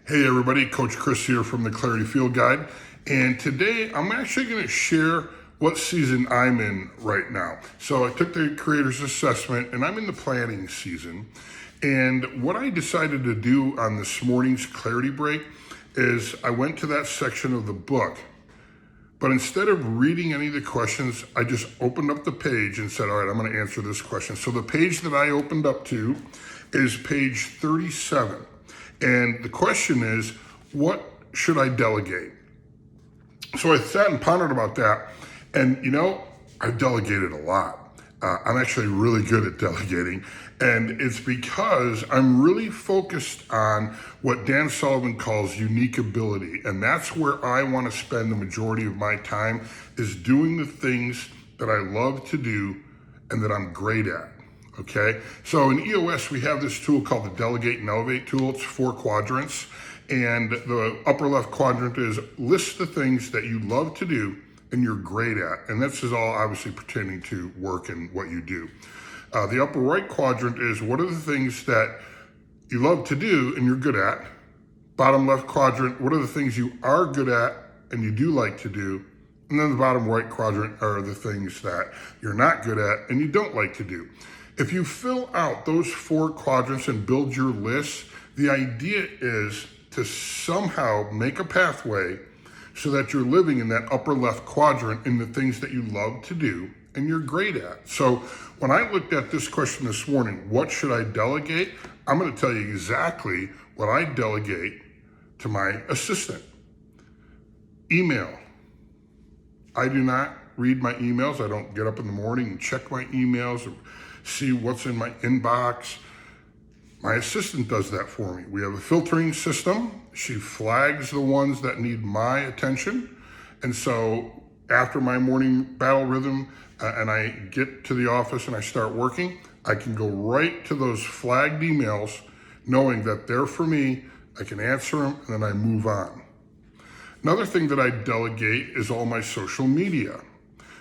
Hey everybody, Coach Chris here from the Clarity Field Guide. And today I'm actually going to share what season I'm in right now. So I took the creator's assessment and I'm in the planning season. And what I decided to do on this morning's clarity break is I went to that section of the book. But instead of reading any of the questions, I just opened up the page and said, all right, I'm going to answer this question. So the page that I opened up to is page 37. And the question is, what should I delegate? So I sat and pondered about that. And I've delegated a lot. I'm actually really good at delegating. And it's because I'm really focused on what Dan Sullivan calls unique ability. And that's where I want to spend the majority of my time, is doing the things that I love to do and that I'm great at. Okay, so in EOS, we have this tool called the Delegate and Elevate tool. It's 4 quadrants. And the upper left quadrant is list the things that you love to do and you're great at. And this is all obviously pertaining to work and what you do. The upper right quadrant is what are the things that you love to do and you're good at. Bottom left quadrant, what are the things you are good at and you do like to do. And then the bottom right quadrant are the things that you're not good at and you don't like to do. If you fill out those 4 quadrants and build your list, the idea is to somehow make a pathway so that you're living in that upper left quadrant in the things that you love to do and you're great at. So when I looked at this question this morning, what should I delegate? I'm going to tell you exactly what I delegate to my assistant. Email. I do not read my emails. I don't get up in the morning and check my emails or see what's in my inbox. My assistant does that for me. We have a filtering system. She flags the ones that need my attention. And so after my morning battle rhythm and I get to the office and I start working, I can go right to those flagged emails knowing that they're for me. I can answer them and then I move on. Another thing that I delegate is all my social media.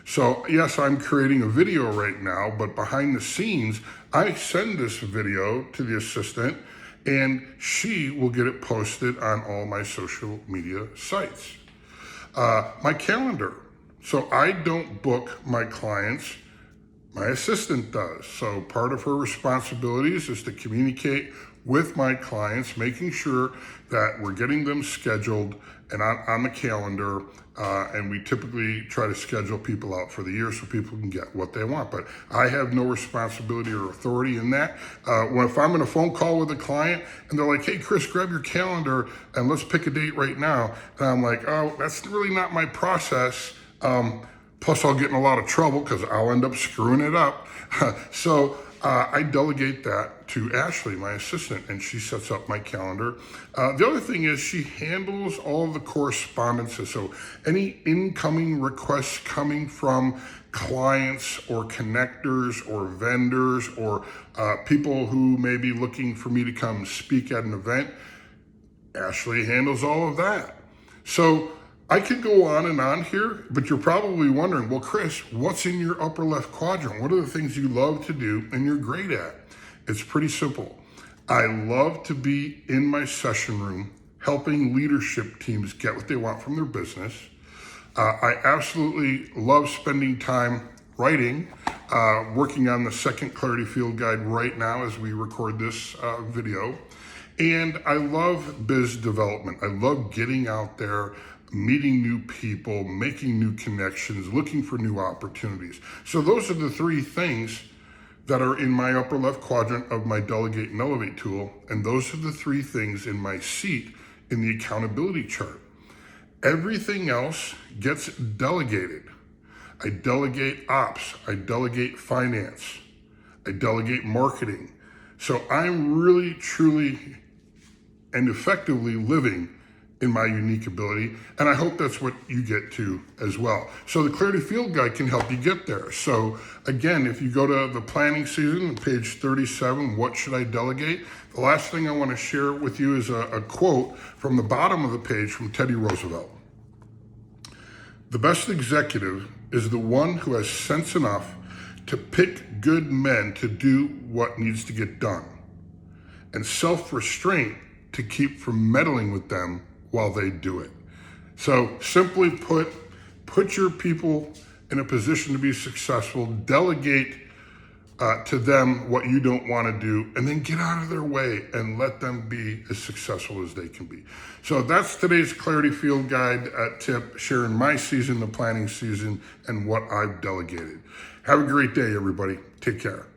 So yes, I'm creating a video right now, but behind the scenes, I send this video to the assistant and she will get it posted on all my social media sites. My calendar. So I don't book my clients, my assistant does. So part of her responsibilities is to communicate with my clients, making sure that we're getting them scheduled and on the calendar. And we typically try to schedule people out for the year so people can get what they want. But I have no responsibility or authority in that. If I'm in a phone call with a client and they're like, hey, Chris, grab your calendar and let's pick a date right now. And I'm like, oh, that's really not my process. Plus I'll get in a lot of trouble because I'll end up screwing it up. So I delegate that to Ashley, my assistant, and she sets up my calendar. The other thing is she handles all of the correspondences. So any incoming requests coming from clients or connectors or vendors or people who may be looking for me to come speak at an event, Ashley handles all of that. So I could go on here, but you're probably wondering, well, Chris, what's in your upper left quadrant? What are the things you love to do and you're great at? It's pretty simple. I love to be in my session room, helping leadership teams get what they want from their business. I absolutely love spending time writing, working on the second Clarity Field Guide right now as we record this video. And I love biz development. I love getting out there, meeting new people, making new connections, looking for new opportunities. So those are the 3 things that are in my upper left quadrant of my Delegate and Elevate tool. And those are the 3 things in my seat in the accountability chart. Everything else gets delegated. I delegate ops, I delegate finance, I delegate marketing. So I'm really, truly, and effectively living in my unique ability. And I hope that's what you get to as well. So the Clarity Field Guide can help you get there. So again, if you go to the planning season, page 37, what should I delegate? The last thing I want to share with you is a quote from the bottom of the page from Teddy Roosevelt. The best executive is the one who has sense enough to pick good men to do what needs to get done, and self-restraint to keep from meddling with them while they do it. So simply put your people in a position to be successful, delegate to them what you don't want to do, and then get out of their way and let them be as successful as they can be. So that's today's Clarity Field Guide tip, sharing my season, the planning season, and what I've delegated. Have a great day, everybody. Take care.